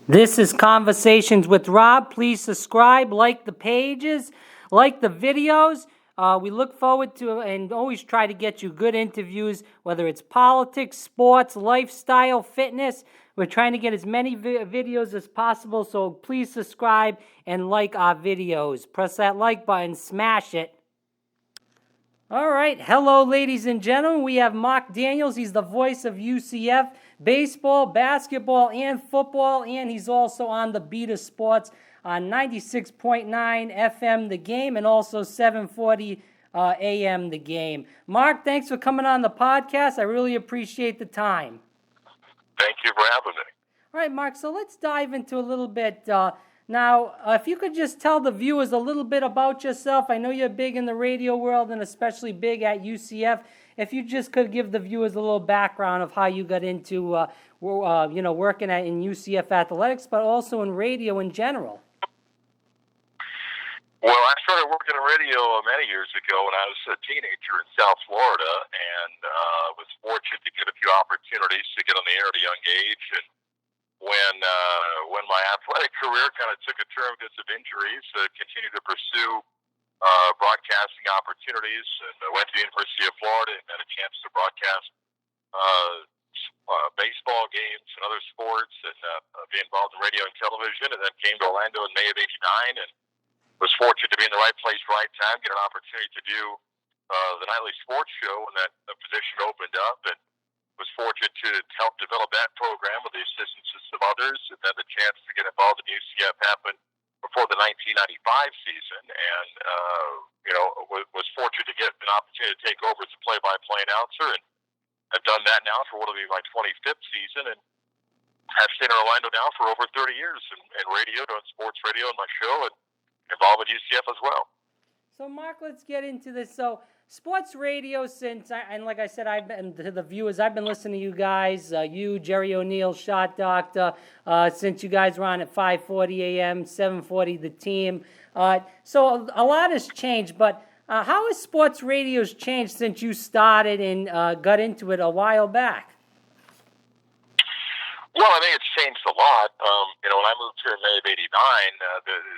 This is Conversations with Rob. Please subscribe, like the pages, like the videos. We look forward to and always try to get you good interviews, whether it's politics, sports, lifestyle, fitness. We're trying to get as many videos as possible, so please subscribe and like our videos. Press that like button, smash it. All right. Hello, ladies and gentlemen. We have Marc Daniels. He's the voice of UCF baseball, basketball, and football, and he's also on the Beat of Sports on 96.9 FM The Game and also 740 AM The Game. Marc, thanks for coming on the podcast. I really appreciate the time. Thank you for having me. All right, Marc, so let's dive into a little bit. Now, if you could just tell the viewers a little bit about yourself. I know you're big in the radio world and especially big at UCF. If you just could give the viewers a little background of how you got into, working in UCF athletics, but also in radio in general. Well, I started working in radio many years ago when I was a teenager in South Florida, and was fortunate to get a few opportunities to get on the air at a young age. And when my athletic career kind of took a turn because of injuries, continued to pursue broadcasting opportunities, and I went to the University of Florida and had a chance to broadcast baseball games and other sports, and be involved in radio and television, and then came to Orlando in May of '89 and was fortunate to be in the right place, right time, get an opportunity to do the nightly sports show, and that the position opened up, and was fortunate to help develop that program with the assistance of some others, and then the chance to get involved in UCF happened before the 1995 season, and was fortunate to get an opportunity to take over as a play-by-play announcer, and I've done that now for what will be my 25th season, and have stayed in Orlando now for over 30 years in radio, doing sports radio in my show, and involved with UCF as well. So, Marc, let's get into this. So, sports radio, and like I said, I've been to the viewers, I've been listening to you guys, you, Jerry O'Neill, Shot Doctor, since you guys were on at 5:40 a.m., 7:40 The Team. So a lot has changed, but how has sports radio's changed since you started and got into it a while back? Well, I think it's changed a lot. When I moved here in May of '89,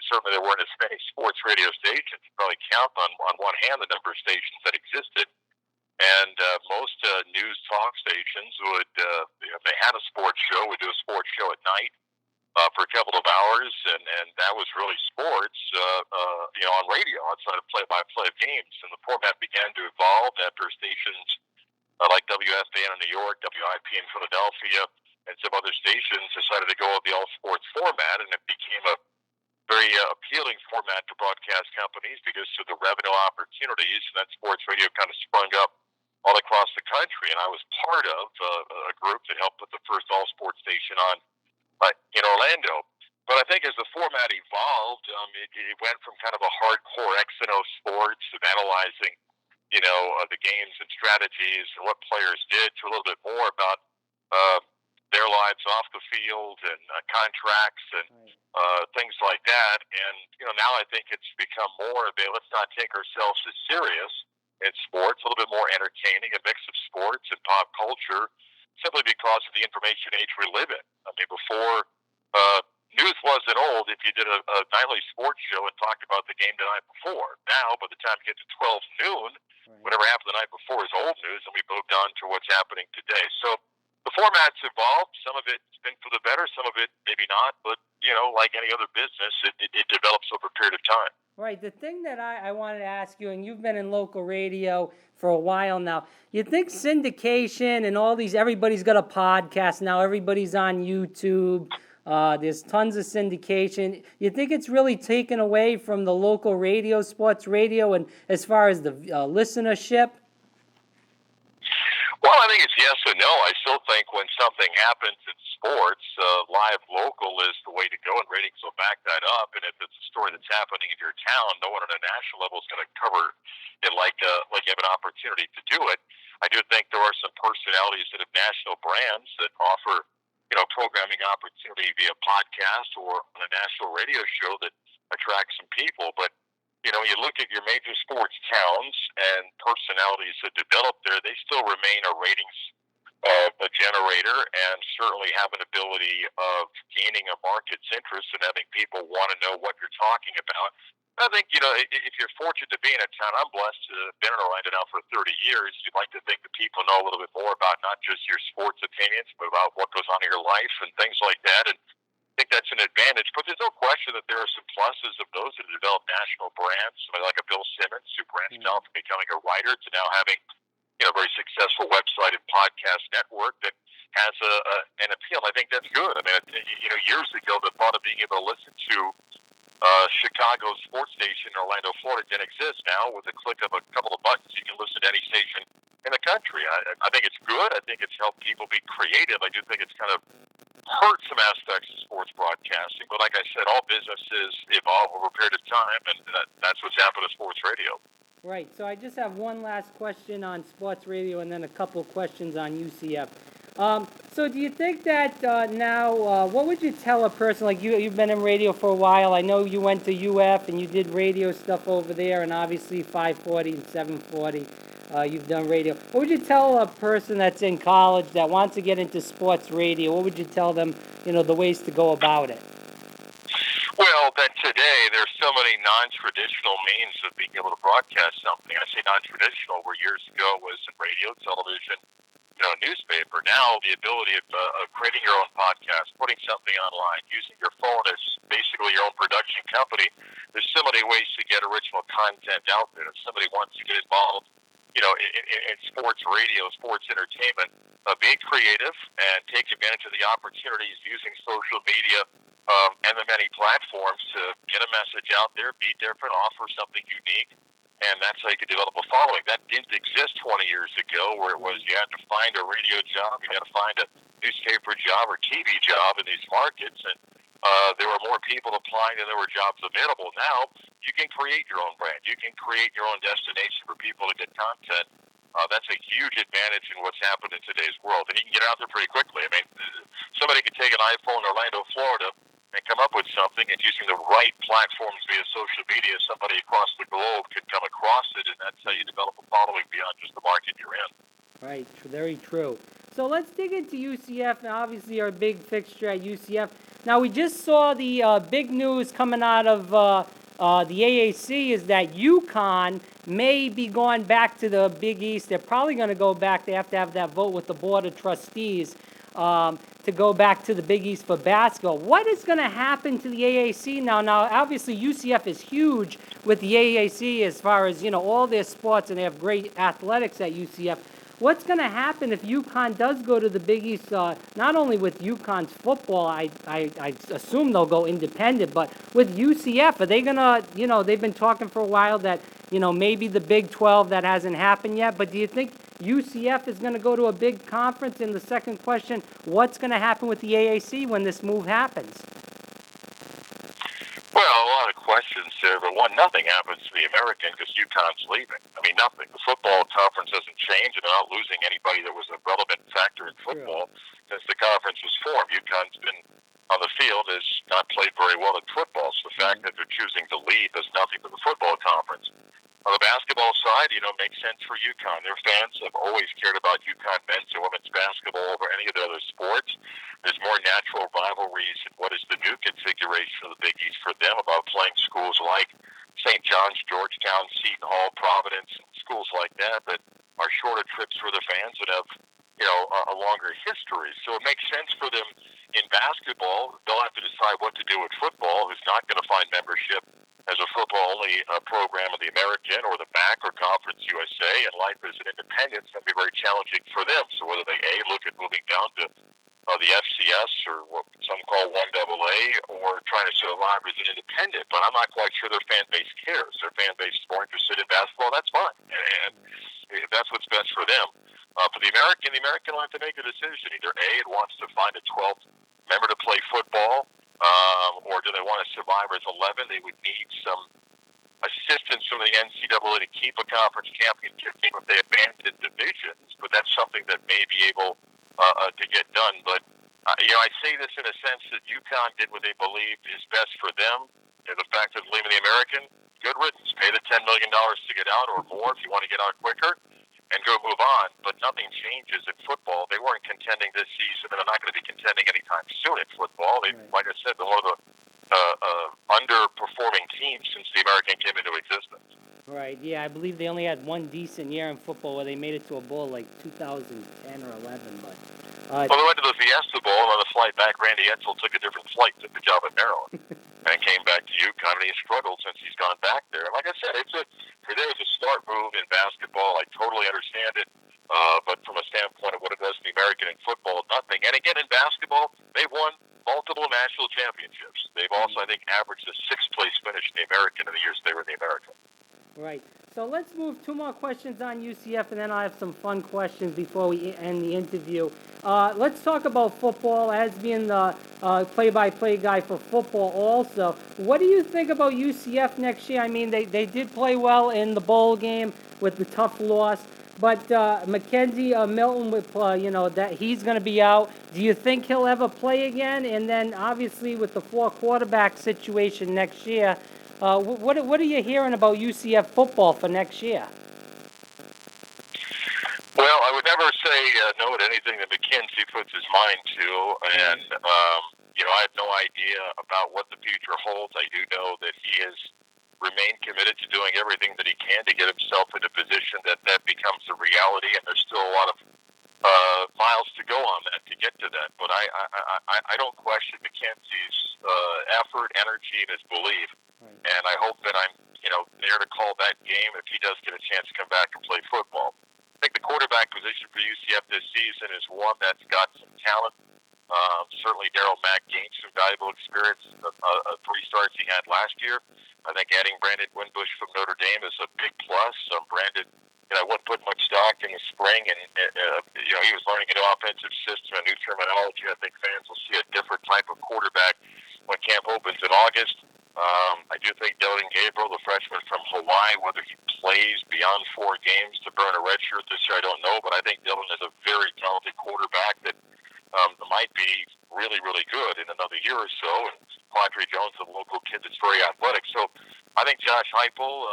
certainly there weren't as many sports radio stations. You probably count on one hand the number of stations that existed. And most news talk stations would, if they had a sports show, would do a sports show at night for a couple of hours, and that was really sports, on radio outside of play-by-play of games. And the format began to evolve after stations like WFAN in New York, WIP in Philadelphia, and some other stations decided to go with the all-sports format, and it became a very appealing format to broadcast companies because of the revenue opportunities, and that sports radio kind of sprung up all across the country, and I was part of a group that helped put the first all-sports station on in Orlando. But I think as the format evolved, it went from kind of a hardcore X and O sports of analyzing, the games and strategies and what players did to a little bit more about their lives off the field and contracts and things like that. And, now I think it's become more of a, let's not take ourselves as serious in sports, a little bit more entertaining, a mix of sports and pop culture, simply because of the information age we live in. I mean, before, news wasn't old if you did a nightly sports show and talked about the game the night before. Now, by the time you get to 12 noon, whatever happened the night before is old news, and we moved on to what's happening today. So the format's evolved. Some of it's been for the better, some of it maybe not, but, like any other business, it develops over a period of time. Right. The thing that I wanted to ask you, and you've been in local radio for a while now, you think syndication and all these, everybody's got a podcast now, everybody's on YouTube, there's tons of syndication. You think it's really taken away from the local radio, sports radio, and as far as the listenership? Well, I think it's yes and no. I still think when something happens in sports, live local is the way to go, and ratings will back that up. And if it's a story that's happening in your town, no one at a national level is going to cover it like you have an opportunity to do it. I do think there are some personalities that have national brands that offer, programming opportunity via podcast or on a national radio show that attracts some people. But you look at your major sports towns and personalities that develop there, they still remain a ratings generator creator and certainly have an ability of gaining a market's interest and having people want to know what you're talking about. I think, if you're fortunate to be in a town, I'm blessed to have been in Orlando now for 30 years. You'd like to think that people know a little bit more about not just your sports opinions, but about what goes on in your life and things like that. And I think that's an advantage. But there's no question that there are some pluses of those that have developed national brands, somebody like a Bill Simmons, who branched out from becoming a writer to now having a very successful website and podcast network that has an appeal. I think that's good. I mean, years ago, the thought of being able to listen to Chicago sports station in Orlando, Florida didn't exist. Now, with a click of a couple of buttons, you can listen to any station in the country. I think it's good. I think it's helped people be creative. I do think it's kind of hurt some aspects of sports broadcasting. But like I said, all businesses evolve over a period of time, and that's what's happened to sports radio. Right. So I just have one last question on sports radio and then a couple questions on UCF. So do you think that now, what would you tell a person, like you've been in radio for a while, I know you went to UF and you did radio stuff over there, and obviously 540 and 740, you've done radio. What would you tell a person that's in college that wants to get into sports radio? What would you tell them, the ways to go about it? Well, that today there's so many non-traditional means of being able to broadcast something. I say non-traditional, where years ago was in radio, television, newspaper. Now the ability of creating your own podcast, putting something online, using your phone as basically your own production company. There's so many ways to get original content out there. If somebody wants to get involved, in sports radio, sports entertainment, be creative and take advantage of the opportunities using social media and the many platforms to get a message out there, be different, offer something unique. And that's how you could develop a following. That didn't exist 20 years ago, where it was you had to find a radio job, you had to find a newspaper job or TV job in these markets, and there were more people applying than there were jobs available. Now, you can create your own brand. You can create your own destination for people to get content. That's a huge advantage in what's happened in today's world. And you can get out there pretty quickly. I mean, somebody can take an iPhone in Orlando, Florida, and come up with something, and using the right platforms via social media, somebody across the globe could come across it, and that's how you develop a following beyond just the market you're in. Right, very true. So let's dig into UCF, and obviously our big fixture at UCF. Now, we just saw the big news coming out of the AAC is that Uconn may be going back to the Big East. They're probably going to go back. They have to have that vote with the Board of Trustees to go back to the Big East for basketball. What is going to happen to the AAC now? Now, obviously, UCF is huge with the AAC as far as, all their sports, and they have great athletics at UCF. What's going to happen if Uconn does go to the Big East, not only with Uconn's football, I assume they'll go independent, but with UCF, are they going to, they've been talking for a while that, maybe the Big 12, that hasn't happened yet, but do you think UCF is going to go to a big conference? And the second question, what's going to happen with the AAC when this move happens? Well, a lot of questions there, but one, nothing happens to the American because UConn's leaving. I mean, nothing. The football conference doesn't change, and they're not losing anybody that was a relevant factor in football since the conference was formed. UConn's been on the field, has not played very well in football, so the fact that they're choosing to leave does nothing to the football conference. On the basketball side, makes sense for UConn. Their fans have always cared about UConn men's and women's basketball over any of the other sports. There's more natural rivalries in what is the new configuration of the Big East for them about playing schools like St. John's, Georgetown, Seton Hall, Providence, and schools like that are shorter trips for the fans that have, a longer history. So it makes sense for them in basketball. They'll have to decide what to do with football, who's not going to find membership as a football-only program of the American or the MAC or Conference USA, and life as an independent is going to be very challenging for them. So whether they, look at moving down to the FCS or what some call 1AA, or trying to survive as an independent, but I'm not quite sure their fan base cares. Their fan base is more interested in basketball, that's fine. And if that's what's best for them. For the American will have to make a decision. Either A, it wants to find a 12th member to play football, or do they want to survive as 11? They would need some assistance from the NCAA to keep a conference championship team if they abandon divisions, but that's something that may be able to get done. But, I say this in a sense that UConn did what they believed is best for them. The fact that leaving the American, good riddance. Pay the $10 million to get out or more if you want to get out quicker, and go move on. But nothing changes in football. They weren't contending this season, and they're not going to be contending anytime soon at football. They, like I said, they're one of the underperforming teams since the American came into existence. Right, yeah, I believe they only had one decent year in football where they made it to a bowl like 2010 or 11, but... well, they went to the Fiesta Bowl, and on the flight back, Randy Edsel took a different flight, took the job at Maryland, and came back to UConn, and he's struggled since he's gone back there. And like I said, for them, it's a start move in basketball. I totally understand it, but from a standpoint of what it does to the American in football, nothing. And again, in basketball, they've won multiple national championships. They've also, I think, averaged a sixth-place finish in the American in the years they were in the American. Right. So let's move 2 more questions on UCF, and then I'll have some fun questions before we end the interview. Let's talk about football. As being the play-by-play guy for football also, what do you think about UCF next year? I mean, they did play well in the bowl game with the tough loss, but Mackenzie Milton, with that he's going to be out. Do you think he'll ever play again? And then, obviously, with the 4 quarterback situation next year, what are you hearing about UCF football for next year? Well, I would never say no to anything that McKenzie puts his mind to, and I have no idea about what the future holds. I do know that he has remained committed to doing everything that he can to get himself in a position that becomes a reality, and there's still a lot of miles to go on that to get to that. But I don't question McKenzie's effort, energy, and his belief, and I hope that I'm there to call that game if he does get a chance to come back and play football. I think the quarterback position for UCF this season is one that's got some talent. Certainly Darryl Mack gained some valuable experience, 3 starts he had last year. I think adding Brandon Winbush from Notre Dame is a big plus. Brandon, I wouldn't put much stock in the spring, and he was learning a new offensive system, a new terminology. I think fans will see a different type of quarterback when camp opens in August. I do think Dylan Gabriel, the freshman from Hawaii, whether he plays beyond 4 games to burn a red shirt this year, I don't know, but I think Dylan is a very talented quarterback that might be really, really good in another year or so. And Quadri Jones, a local kid that's very athletic. So I think Josh Heupel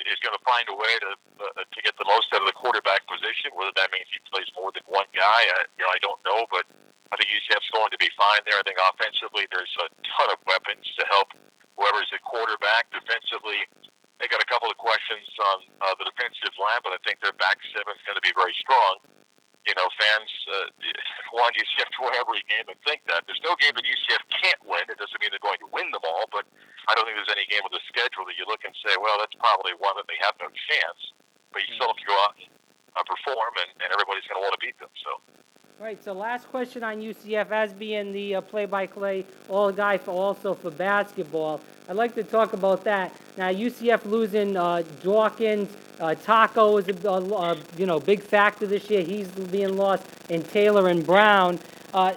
is going to find a way to get the most out of the quarterback position. Whether that means he plays more than one guy, I don't know, but I think UCF's going to be fine there. I think offensively there's a ton of weapons to help whoever's at quarterback. Defensively, they got a couple of questions on the defensive line, but I think their back seven is going to be very strong. Fans want UCF to win every game and think that. There's no game that UCF can't win. It doesn't mean they're going to win them all, but I don't think there's any game with the schedule that you look and say, well, that's probably one that they have no chance. But you still have to go out and perform, and everybody's going to want to beat them. So. Right, so last question on UCF, as being the play-by-play guy for basketball, I'd like to talk about that. Now, UCF losing Dawkins, Taco is a big factor this year. He's being lost, and Taylor and Brown.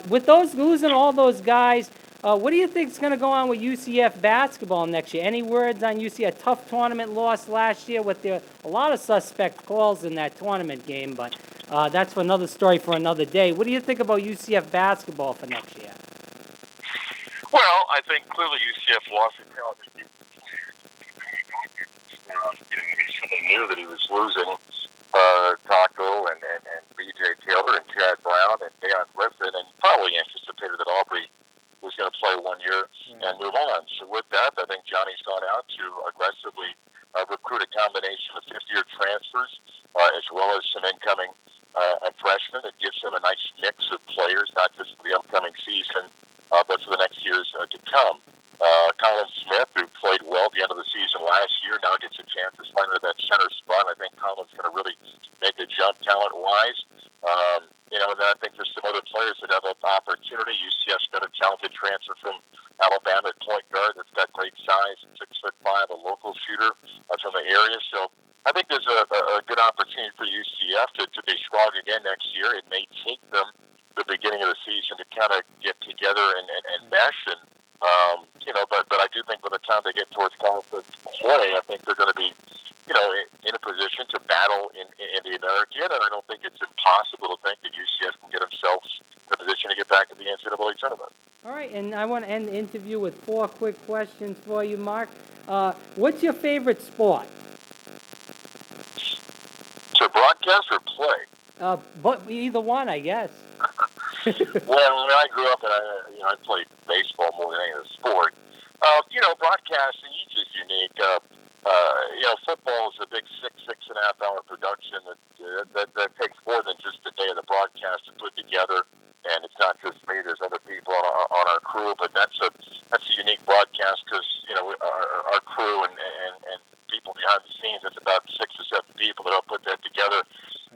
With those losing all those guys, what do you think is going to go on with UCF basketball next year? Any words on UCF? A tough tournament loss last year with a lot of suspect calls in that tournament game, but that's for another story for another day. What do you think about UCF basketball for next year? Well, I think clearly UCF lost his talent. He knew that he was losing Taco and B.J. Taylor and Chad Brown and Deion Griffin, and probably anticipated that Aubrey was going to play 1 year and move on. So with that, I think Johnny's gone out to aggressively recruit a combination of 50-year transfers as well as some incoming freshmen. It gives him a nice mix of players, not just for the upcoming season, but for the next years to come. Colin Smith, who played well at the end of the season last year, now gets a chance to slide into that center spot. I think Colin's going to really make a jump talent-wise. And then I think there's some other players that have an opportunity. UCF's got a talented transfer from Alabama at point guard that's got great size, 6'5", a local shooter from the area. So I think there's a good opportunity for UCF to be strong again next year. It may take them the beginning of the season to kind of get together and mesh. And but I do think by the time they get towards conference play, I think they're going to be, in a position to battle in the American. And I don't think it's impossible to think that UCF can get themselves in a position to get back to the NCAA Tournament. All right, and I want to end the interview with 4 quick questions for you, Marc. What's your favorite sport? To broadcast or play? But either one, I guess. Well, when I grew up, and I played baseball more than any other sport. Broadcasting each is unique. Football is a big 6.5 hour production that takes more than just a day of the broadcast to put together. And it's not just me; there's other people on our crew. But that's a unique broadcast because our crew and people behind the scenes. It's about 6 or 7 people that help put that together.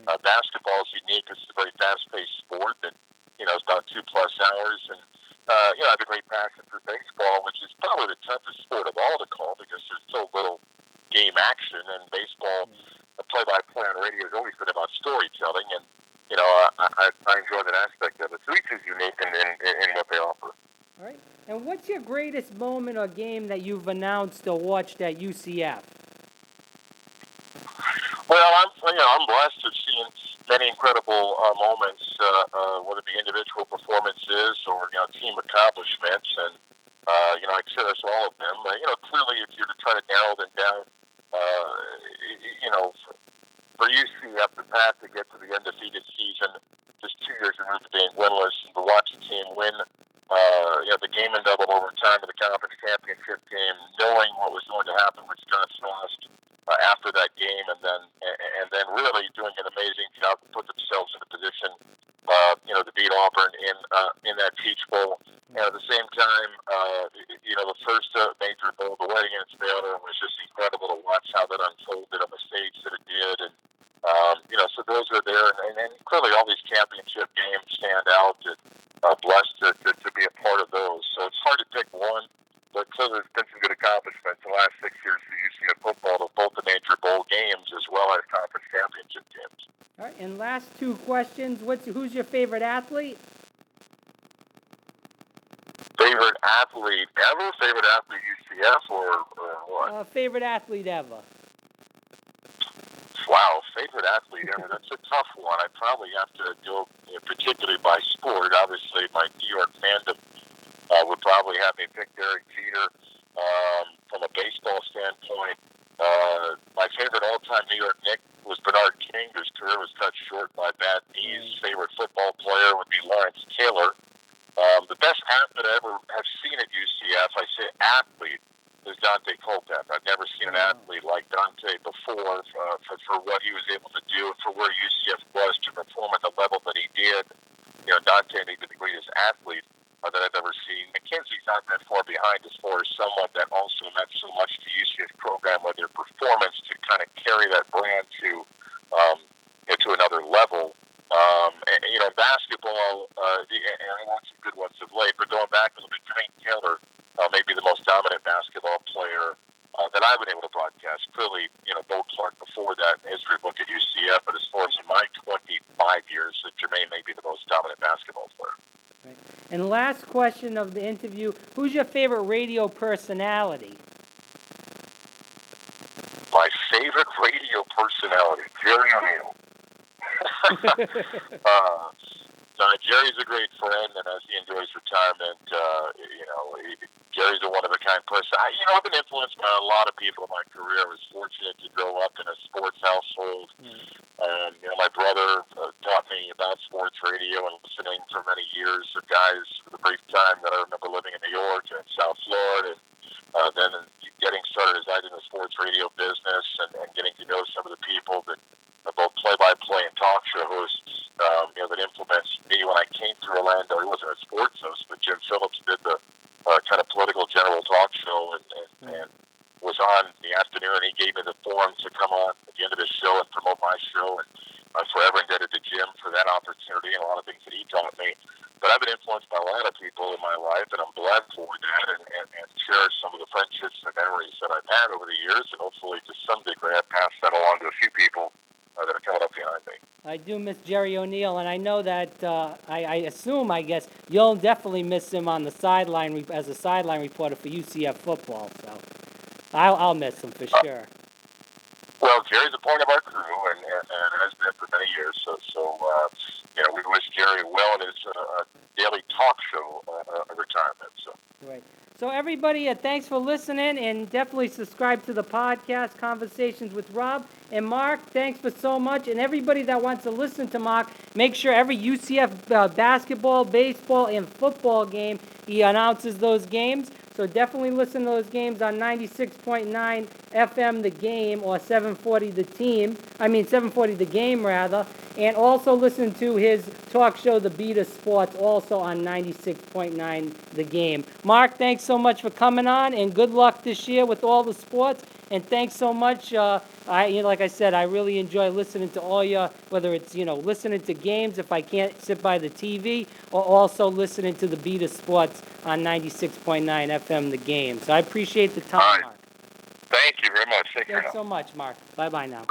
Basketball is unique. It's a very fast-paced sport that it's about 2+ hours. And I have a great passion for baseball, which is probably the toughest sport of all to call because there's so little game action. And baseball, the play-by-play on radio has always been about storytelling. And I enjoy that aspect of it. So each is unique in what they offer. All right. And what's your greatest moment or game that you've announced or watched at UCF? Well, I'm blessed to have seen many incredible moments, whether it be individual performances or team accomplishments, and I cherish all of them. Clearly, if you're to try to narrow them down, for UCF, the path to get to the undefeated season, just 2 years removed from being winless, and to watch the team win, the game in double overtime in the conference championship game, knowing what was going to happen with Wisconsin lost after that game, and then really doing an amazing job to put themselves in a position, to beat Auburn in that Peach Bowl. And at the same time, the first major bowl, the way against Baylor, was just incredible to watch how that unfolded on the stage that it did. And so those are there, and clearly all these championship games stand out. And blessed to be a part of those. So it's hard to pick one, but clearly there's been some good accomplishments the last 6 years for UCF football, of both the major bowl games as well as conference championship games. All right, and last 2 questions. Who's your favorite athlete? Favorite athlete ever? Favorite athlete UCF or what? Favorite athlete ever. Wow, favorite athlete ever. That's a tough one. I'd probably have to go particularly by sport. Obviously, my New York fandom would probably have me pick Derek Jeter. From a baseball standpoint, my favorite all-time New York Knick was Bernard King, whose career was cut short by bad knees. Favorite football player would be Lawrence Taylor. The best athlete I ever have seen at UCF, I say athlete, is Dante Colpath. I've never seen an athlete like Dante before for what he was able to do and for where UCF was to perform at the level that he did. Dante may be the greatest athlete that I've ever seen. McKenzie's not that far behind as far as someone that also meant so much to UCF program with their performance to kind of carry that brand to another level. Basketball, and I watched some good ones of late, but going back a little bit, Jermaine Taylor may be the most dominant basketball player that I've been able to broadcast. Clearly, Bo Clark before that in history book at UCF, but as far as in my 25 years, Jermaine may be the most dominant basketball player. Right. And last question of the interview, who's your favorite radio personality? My favorite radio personality, Jerry O'Neill. Jerry's a great friend, and as he enjoys retirement, Jerry's a one-of-a-kind person. I've been influenced by a lot of people in my career. I was fortunate to grow up in a sports household, and my brother taught me about sports radio and listening for many years of guys for the brief time that I remember living in New York and South Florida, and then getting started as I did in the sports radio business and getting to know some of the people that both play-by-play and talk show hosts, that influenced me when I came to Orlando. He wasn't a sports host, but Jim Phillips did the kind of political general talk show and was on in the afternoon. He gave me the forum to come on at the end of his show and promote my show, and I'm forever indebted to Jim for that opportunity and a lot of things that he taught me. But I've been influenced by a lot of people in my life, and I'm glad for that and cherish some of the friendships and memories that I've had over the years, and hopefully to some degree I've passed that along to a few people that are coming up behind me. I do miss Jerry O'Neill, and I know that I assume, I guess, you'll definitely miss him on the sideline as a sideline reporter for UCF football. So I'll miss him for sure. Well, Jerry's a part of our crew, and has been for many years. So we wish Jerry well in his daily talk show retirement. So. Right. So everybody, thanks for listening, and definitely subscribe to the podcast, Conversations with Rob. And Mark, thanks for so much. And everybody that wants to listen to Mark, make sure every UCF basketball, baseball, and football game, he announces those games. So definitely listen to those games on 96.9 FM The Game, or 740 The Team. 740 The Game, rather. And also listen to his talk show, The Beat of Sports, also on 96.9 The Game. Mark, thanks so much for coming on, and good luck this year with all the sports. And thanks so much. Like I said, I really enjoy listening to all your, whether it's, listening to games if I can't sit by the TV, or also listening to The Beat of Sports on 96.9 FM The Game. So I appreciate the time, All right. Mark. Thank you very much. Take care Thanks now. so much, Mark. Bye-bye now.